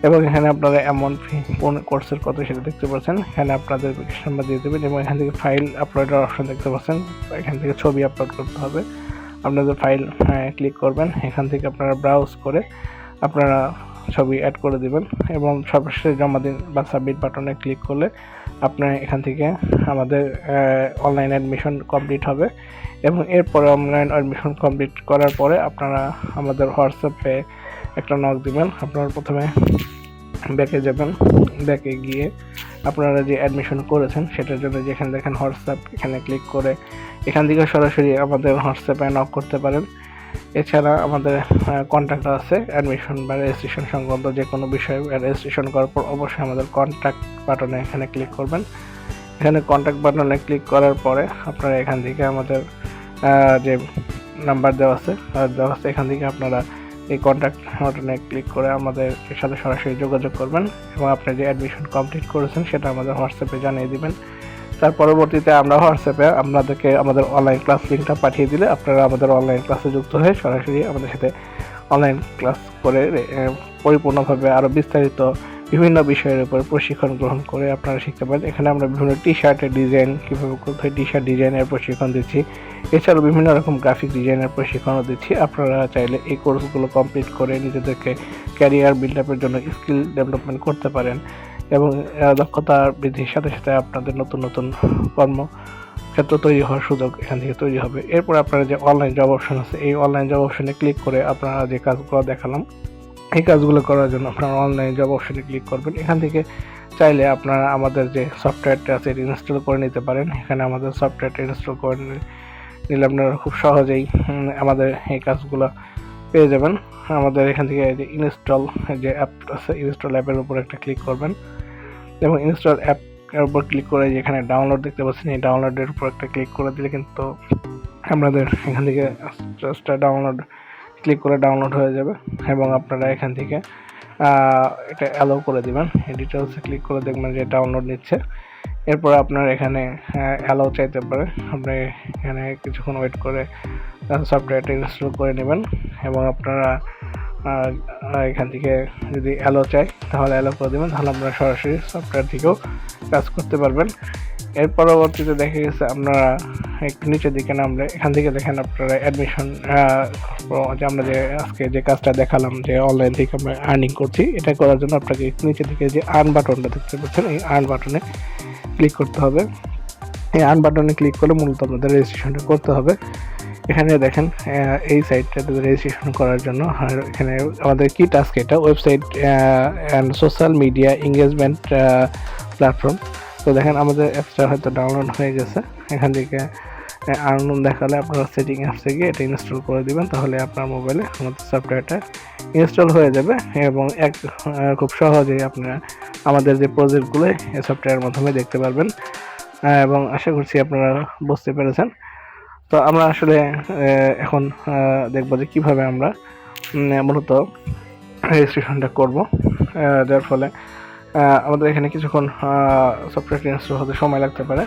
এবং এখানে আপনারা অ্যামাউন্ট ফি, কোন কোর্সের কত সেটা দেখতে পাচ্ছেন। এখানে আপনাদের বিকাশ নাম্বার দিয়ে দেবেন এবং এখান থেকে ফাইল আপলোডের অপশন দেখতে পাচ্ছেন, এখান থেকে ছবি আপলোড করতে হবে। আপনাদের ফাইল ক্লিক করবেন, এখান থেকে আপনারা ব্রাউজ করে আপনারা ছবি অ্যাড করে দেবেন এবং সর্বশেষে জমা দিন বা সাবমিট বাটনে ক্লিক করলে আপনার এখান থেকে আমাদের অনলাইন অ্যাডমিশন কমপ্লিট হবে। এবং এরপরে অনলাইন অ্যাডমিশন কমপ্লিট করার পরে আপনারা আমাদের হোয়াটসঅ্যাপে একটা নক দিবেন। আপনারা প্রথমে ব্যাকে যাবেন, ব্যাকে গিয়ে আপনারা যে অ্যাডমিশন করেছেন সেটার জন্য যেখানে দেখেন হোয়াটসঅ্যাপ, এখানে ক্লিক করে এখান থেকে সরাসরি আমাদের হোয়াটসঅ্যাপে নক করতে পারেন। এছাড়া আমাদের কন্ট্যাক্ট আছে অ্যাডমিশন বা রেজিস্ট্রেশন সংক্রান্ত যে কোনো বিষয়ে। রেজিস্ট্রেশন করার পর অবশ্যই আমাদের কন্ট্যাক্ট বাটনে এখানে ক্লিক করবেন। এখানে কন্ট্যাক্ট বাটনে ক্লিক করার পরে আপনারা এখান থেকে আমাদের যে নাম্বার দেওয়া আছে এখান থেকে আপনারা এই কন্ট্যাক্ট বাটনে ক্লিক করে আমাদের সাথে সরাসরি যোগাযোগ করবেন এবং আপনি যে অ্যাডমিশন কমপ্লিট করেছেন সেটা আমাদের হোয়াটসঅ্যাপে জানিয়ে দিবেন। তার পরবর্তীতে আমরা হোয়াটসঅ্যাপে আপনাদেরকে আমাদের অনলাইন ক্লাস লিঙ্কটা পাঠিয়ে দিলে আপনারা আমাদের অনলাইন ক্লাসে যুক্ত হয়ে সরাসরি আমাদের সাথে অনলাইন ক্লাস করে পরিপূর্ণভাবে আরও বিস্তারিত বিভিন্ন বিষয়ের উপর প্রশিক্ষণ গ্রহণ করে আপনারা শিখতে পারেন। এখানে আমরা বিভিন্ন টি শার্টের ডিজাইন কীভাবে করতে হয়, টি শার্ট ডিজাইনের প্রশিক্ষণ দিচ্ছি। এছাড়াও বিভিন্ন রকম গ্রাফিক ডিজাইনের প্রশিক্ষণও দিচ্ছি। আপনারা চাইলে এই কোর্সগুলো কমপ্লিট করে নিজেদেরকে ক্যারিয়ার বিল্ড আপের জন্য স্কিল ডেভেলপমেন্ট করতে পারেন এবং দক্ষতা বৃদ্ধির সাথে সাথে আপনাদের নতুন নতুন কর্মক্ষেত্র তৈরি হওয়ার সুযোগ এখান থেকে তৈরি হবে। এরপর আপনারা যে অনলাইন জব অপশন আছে এই অনলাইন জব অপশনে ক্লিক করে আপনারা যে কাজগুলো দেখালাম এই কাজগুলো করার জন্য আপনারা অনলাইন জব অপশনে ক্লিক করবেন। এখান থেকে চাইলে আপনারা আমাদের যে সফটওয়্যারটা আছে এটা ইনস্টল করে নিতে পারেন। এখানে আমাদের সফটওয়্যারটা ইনস্টল করে নিলে আপনারা খুব সহজেই আমাদের এই কাজগুলো পেয়ে যাবেন। আমাদের এখান থেকে যে ইনস্টল যে অ্যাপ আছে ইনস্টল অ্যাপের উপর একটা ক্লিক করবেন এবং ইনস্টল অ্যাপের উপর ক্লিক করে যেখানে ডাউনলোড দেখতে পাচ্ছেন এই ডাউনলোডের উপর একটা ক্লিক করে দিলে কিন্তু আপনাদের এখান থেকে আস্তে ডাউনলোড ক্লিক করে ডাউনলোড হয়ে যাবে এবং আপনারা এখান থেকে এটা অ্যালাউ করে দিবেন। এই ডিটেলসে ক্লিক করে দেখবেন যে ডাউনলোড নিচ্ছে। এরপর আপনার এখানে অ্যালাউ চাইতে পারে, আপনি এখানে কিছুক্ষণ ওয়েট করে সফটওয়্যারটা ইনস্টল করে নেবেন এবং আপনারা এখান থেকে যদি অ্যালাউ চাই তাহলে অ্যালাউ করে দেবেন, তাহলে আপনারা সরাসরি সফটওয়্যার থেকেও কাজ করতে পারবেন। এর পরবর্তীতে দেখা গেছে আপনারা একটু নিচের দিকে নামলে এখান থেকে দেখেন আপনারা অ্যাডমিশন যে আমরা যে আজকে যে কাজটা দেখালাম যে অনলাইন থেকে আমরা আর্নিং করছি, এটা করার জন্য আপনাকে নিচের দিকে যে আর্ন বাটনটা দেখতে পাচ্ছেন এই আর্ন বাটনে ক্লিক করতে হবে। এই আর্ন বাটনে ক্লিক করলে মূলত আপনাদের রেজিস্ট্রেশনটা করতে হবে। এখানে দেখেন এই সাইটটাতে রেজিস্ট্রেশন করার জন্য আর এখানে আমাদের কি টাস্ক, এটা website and social media engagement platform. তো দেখেন আমাদের অ্যাপসটা হয়তো ডাউনলোড হয়ে গেছে। এখান থেকে আর্ন দেখালে আপনারা সেটিং অ্যাপস থেকে এটা ইনস্টল করে দিবেন, তাহলে আপনার মোবাইলে আমাদের সফটওয়্যারটা ইনস্টল হয়ে যাবে এবং খুব সহজেই আপনারা আমাদের যে প্রজেক্টগুলো এই সফটওয়্যারের মাধ্যমে দেখতে পারবেন এবং আশা করছি আপনারা বুঝতে পেরেছেন। তো আমরা আসলে এখন দেখব যে কীভাবে আমরা মূলত রেজিস্ট্রেশনটা করব, যার ফলে আমাদের এখানে কিছুক্ষণ সফটওয়্যারটা ইনস্টল হতে সময় লাগতে পারে।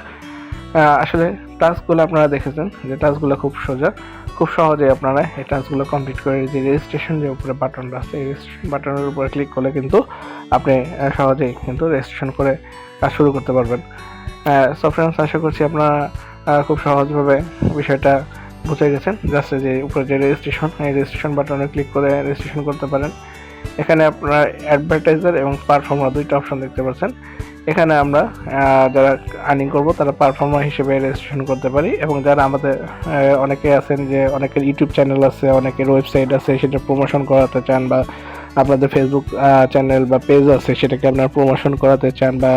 আসলে টাস্কগুলো আপনারা দেখেছেন যে টাস্কগুলো খুব সোজা, খুব সহজে আপনারা এই টাস্কগুলো কমপ্লিট করে যে রেজিস্ট্রেশন যে উপরে বাটনটা আছে এই রেজিস্ট্রেশন বাটনের উপরে ক্লিক করলে কিন্তু আপনি সহজেই কিন্তু রেজিস্ট্রেশন করে কাজ শুরু করতে পারবেন। সো ফ্রেন্ডস, আশা করছি আপনারা খুব সহজভাবে বিষয়টা বুঝে গেছেন। জাস্ট যে উপরে যে রেজিস্ট্রেশন এই রেজিস্ট্রেশন বাটনে ক্লিক করে রেজিস্ট্রেশন করতে পারেন। এখানে আপনারা অ্যাডভার্টাইজার এবং পারফর্মার দুইটা অপশন দেখতে পাচ্ছেন। এখানে আমরা যারা আর্নিং করব তারা পারফর্মার হিসেবে রেজিস্ট্রেশন করতে পারি এবং যারা আমাদের অনেকে আছেন যে অনেকের ইউটিউব চ্যানেল আছে, অনেকের ওয়েবসাইট আছে, সেটা প্রমোশন করাতে চান বা আপনাদের ফেসবুক চ্যানেল বা পেজ আছে সেটাকে আপনারা প্রমোশন করাতে চান বা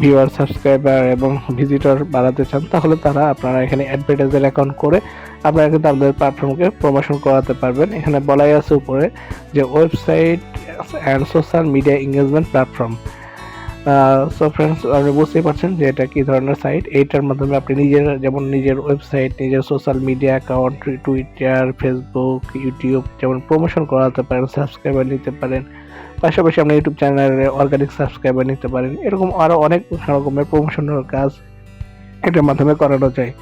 ভিউয়ার, সাবস্ক্রাইবার এবং ভিজিটর বাড়াতে চান, তাহলে আপনারা এখানে অ্যাডভার্টাইজার অ্যাকাউন্ট করে আপনারা কিন্তু আপনাদের প্ল্যাটফর্মকে প্রমোশন করাতে পারবেন। এখানে বলাই আছে উপরে যে website and social media engagement platform. So friends, আপনি বুঝতেই পারছেন যে এটা কী ধরনের সাইট। এইটার মাধ্যমে আপনি নিজের ওয়েবসাইট, নিজের social media account, Twitter, Facebook, YouTube যেমন প্রমোশন করাতে পারেন, সাবস্ক্রাইবার নিতে পারেন, পাশাপাশি আপনি ইউটিউব চ্যানেলে অর্গানিক সাবস্ক্রাইবার নিতে পারেন। এরকম আরও অনেক রকমের প্রমোশনাল কাজ এটার মাধ্যমে করানো যায়।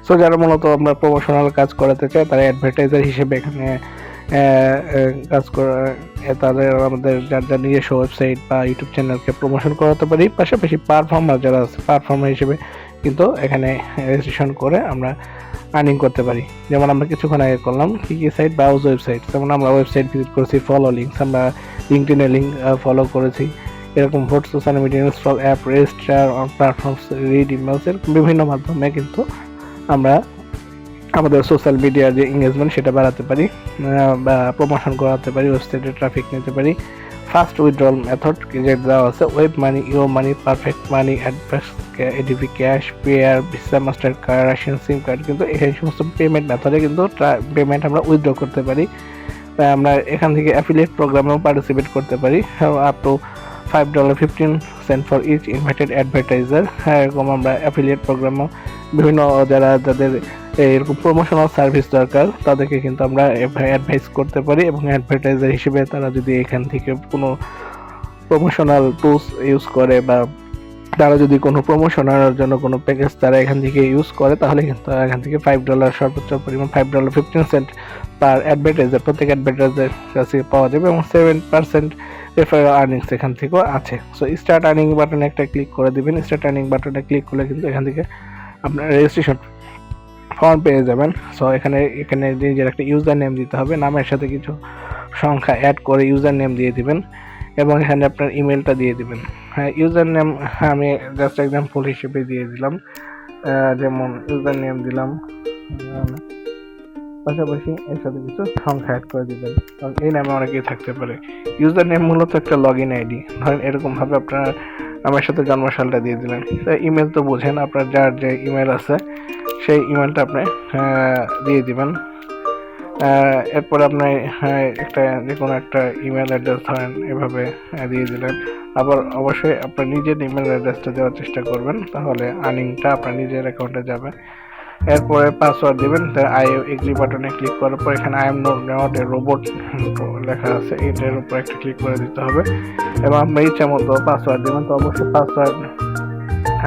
সো যারা মূলত আমরা প্রমোশনাল কাজ করাতে চাই তারা অ্যাডভার্টাইজার হিসেবে এখানে কাজ করে তাদের আমাদের যার নিজস্ব ওয়েবসাইট বা ইউটিউব চ্যানেলকে প্রমোশন করাতে পারি। পাশাপাশি পারফর্মার যারা আছে পারফর্মার হিসেবে কিন্তু এখানে রেজিস্ট্রেশন করে আমরা আর্নিং করতে পারি। যেমন আমরা কিছুক্ষণ আগে করলাম কী সাইট, ব্রাউজ ওয়েবসাইট, যেমন আমরা ওয়েবসাইট ভিজিট করেছি, ফলো লিঙ্কস, আমরা লিঙ্কডইনের লিঙ্ক ফলো করেছি, এরকম vote, social media, install app, register on platforms, read emails, এরকম বিভিন্ন মাধ্যমে কিন্তু আমরা আমাদের সোশ্যাল মিডিয়ার যে এঙ্গেজমেন্ট সেটা বাড়াতে পারি বা প্রমোশন করাতে পারি, ওয়েবসাইটে ট্রাফিক নিতে পারি, ফার্স্ট উইথড্রল মেথড যেটা দেওয়া আছে Web Money, YooMoney, Perfect Money, advance ADP cash, Payeer, Visa, master card, Russian SIM card, কিন্তু এই সমস্ত পেমেন্ট মেথডে কিন্তু পেমেন্ট আমরা উইথড্র করতে পারি। আমরা এখান থেকে অ্যাফিলিয়েট প্রোগ্রামেও পার্টিসিপেট করতে পারি up to $5.15 for each invited advertiser. এরকম আমরা অ্যাফিলিয়েট প্রোগ্রামও বিভিন্ন যাদের এরকম প্রমোশনাল সার্ভিস দরকার তাদেরকে কিন্তু আমরা অ্যাডভাইস করতে পারি, এবং অ্যাডভার্টাইজার হিসেবে তারা যদি এখান থেকে কোনো প্রমোশনাল টুলস ইউজ করে বা তারা যদি কোনো প্রমোশনের জন্য কোনো প্যাকেজ তারা এখান থেকে ইউজ করে, তাহলে কিন্তু এখান থেকে $5 সর্বোচ্চ পরিমাণ $5.15 পার অ্যাডভার্টাইজার প্রত্যেক অ্যাডভার্টাইজার কাছে পাওয়া যাবে, এবং 7% রেফারেল আর্নিংস এখান থেকেও আছে। সো স্টার্ট আর্নিং বাটনে একটা ক্লিক করে দিবেন। স্টার্ট আর্নিং বাটনে ক্লিক করলে কিন্তু এখান থেকে আপনার রেজিস্ট্রেশন ফর্ম পেয়ে যাবেন। সো এখানে নিজের একটা ইউজার নেম দিতে হবে, নামের সাথে কিছু সংখ্যা অ্যাড করে ইউজার নেম দিয়ে দিবেন, এবং এখানে আপনার ইমেলটা দিয়ে দিবেন। হ্যাঁ, ইউজার নেম আমি জাস্ট এক্সাম্পল হিসেবে দিয়ে দিলাম, যেমন ইউজার নেম দিলাম, পাশাপাশি এর সাথে কিছু সংখ্যা অ্যাড করে দিবেন, কারণ এই নামে অনেকেই থাকতে পারে। ইউজার নেম মূলত একটা লগ ইন আইডি, ধরেন এরকমভাবে আপনার আমার সাথে জন্মসালটা দিয়ে দিলেন। ইমেল তো বোঝেন, আপনার যার যে ইমেল আছে সেই ইমেলটা আপনি দিয়ে দিবেন। এরপর আপনি একটা যে কোনো একটা ইমেল অ্যাড্রেস ধরেন এভাবে দিয়ে দিলেন। আবার অবশ্যই আপনার নিজের ইমেল অ্যাড্রেসটা দেওয়ার চেষ্টা করবেন, তাহলে আর্নিংটা আপনার নিজের অ্যাকাউন্টে যাবে। এরপরে পাসওয়ার্ড দিবেন। আই এগ্রি বাটনে ক্লিক করার পর এখানে I am not A robot লেখা আছে, এটার উপর একটা ক্লিক করে দিতে হবে, এবং আপনি ইচ্ছা মতো পাসওয়ার্ড দেবেন। তো অবশ্যই পাসওয়ার্ড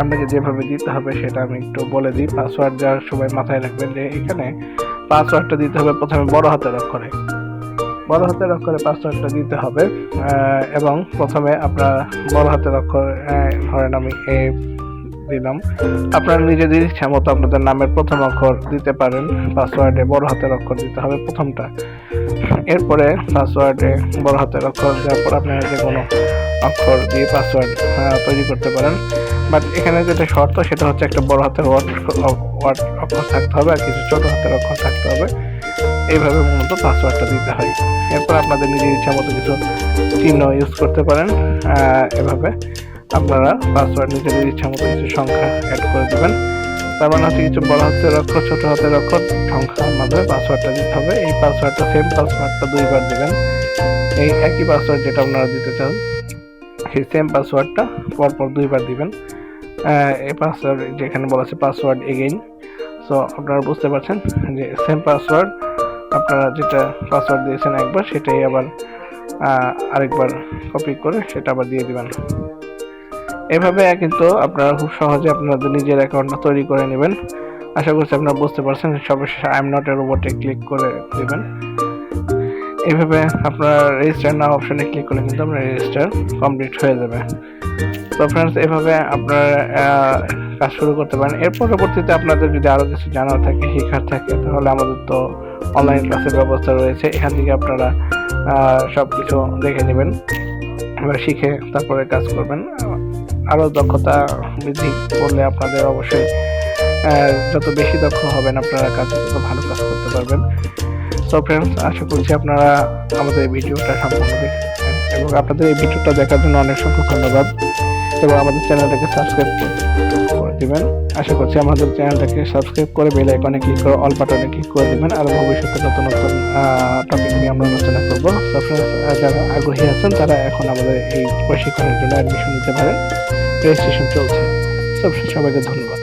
আপনাকে যেভাবে দিতে হবে সেটা আমি একটু বলে দিই। পাসওয়ার্ড দেওয়ার সময় মাথায় রাখবেন যে এখানে পাসওয়ার্ডটা দিতে হবে প্রথমে বড় হাতের অক্ষরে পাসওয়ার্ডটা দিতে হবে, এবং প্রথমে আপনার বড় হাতের অক্ষর ধরেন আমি এ দিলাম। আপনারা নিজেদের ইচ্ছা মতো আপনাদের নামের প্রথম অক্ষর দিতে পারেন, পাসওয়ার্ডে বড় হাতের অক্ষর দিতে হবে প্রথমটা। এরপরে পাসওয়ার্ডে বড় হাতের অক্ষর দেওয়ার পর আপনারা যে কোনো অক্ষর দিয়ে পাসওয়ার্ড তৈরি করতে পারেন। বাট এখানে যেটা শর্ত সেটা হচ্ছে একটা বড় হাতের ওয়ার্ড অক্ষর থাকতে হবে আর কিছু ছোট হাতের অক্ষর থাকতে হবে। এইভাবে মূলত পাসওয়ার্ডটা দিতে হয়। এরপর আপনাদের নিজের ইচ্ছা মতো কিছু চিহ্ন ইউজ করতে পারেন। এভাবে আপনারা পাসওয়ার্ড নিজেদের ইচ্ছা মতো কিছু সংখ্যা অ্যাড করে দেবেন। তার মানে হচ্ছে কিছু বড় হাতের অক্ষর, ছোট হাতের অক্ষর, সংখ্যার মাধ্যমে পাসওয়ার্ডটা দিতে হবে। এই পাসওয়ার্ডটা সেম পাসওয়ার্ডটা 2বার দিবেন। এই একই পাসওয়ার্ড যেটা আপনারা দিতে চান সেই সেম পাসওয়ার্ডটা পরপর 2বার দিবেন। এই পাসওয়ার্ড যেখানে বলা আছে পাসওয়ার্ড এগেইন, সো আপনারা বুঝতে পারছেন যে সেম পাসওয়ার্ড আপনারা যেটা পাসওয়ার্ড দিয়েছেন একবার সেটাই আবার আরেকবার কপি করে সেটা আবার দিয়ে দিবেন। এভাবে কিন্তু আপনারা খুব সহজে আপনাদের নিজের অ্যাকাউন্টটা তৈরি করে নেবেন। আশা করছি আপনারা বুঝতে পারছেন। সর্বশেষে আই এম নট এ রোবটে ক্লিক করে দিবেন। এইভাবে আপনার রেজিস্টার নাও অপশনে ক্লিক করলে কিন্তু আপনার রেজিস্টার কমপ্লিট হয়ে যাবে। তো ফ্রেন্ডস, এভাবে আপনারা কাজ শুরু করতে পারেন। এর পরবর্তীতে আপনাদের যদি আরও কিছু জানার থাকে, শেখার থাকে, তাহলে আমাদের তো অনলাইন ক্লাসের ব্যবস্থা রয়েছে। এখান থেকে আপনারা সব কিছু দেখে নেবেন, এবার শিখে তারপরে কাজ করবেন। আরও দক্ষতা বৃদ্ধি করলে আপনাদের অবশ্যই যত বেশি দক্ষ হবেন আপনারা কাজ তত ভালো কাজ করতে পারবেন। সো ফ্রেন্ডস, আশা করছি আপনারা আমাদের এই ভিডিওটা সম্পূর্ণ দেখেছেন, এবং আপনাদের এই ভিডিওটা দেখার জন্য অনেক সংখ্যক ধন্যবাদ, এবং আমাদের চ্যানেলটাকে সাবস্ক্রাইব করে দেবেন। আশা করছি আমাদের চ্যানেলটাকে সাবস্ক্রাইব করে বেল আইকনে ক্লিক করে অল বাটনে ক্লিক করে দেবেন। আর ভবিষ্যতে নতুন নতুন টপিক নিয়ে আমরা আলোচনা করবো। সো ফ্রেন্ডস, যারা আগ্রহী আছেন তারা এখন আমাদের এই প্রশিক্ষণের জন্য অ্যাডমিশন নিতে পারেন। রেজিস্ট্রেশন চলছে। সবাইকে ধন্যবাদ।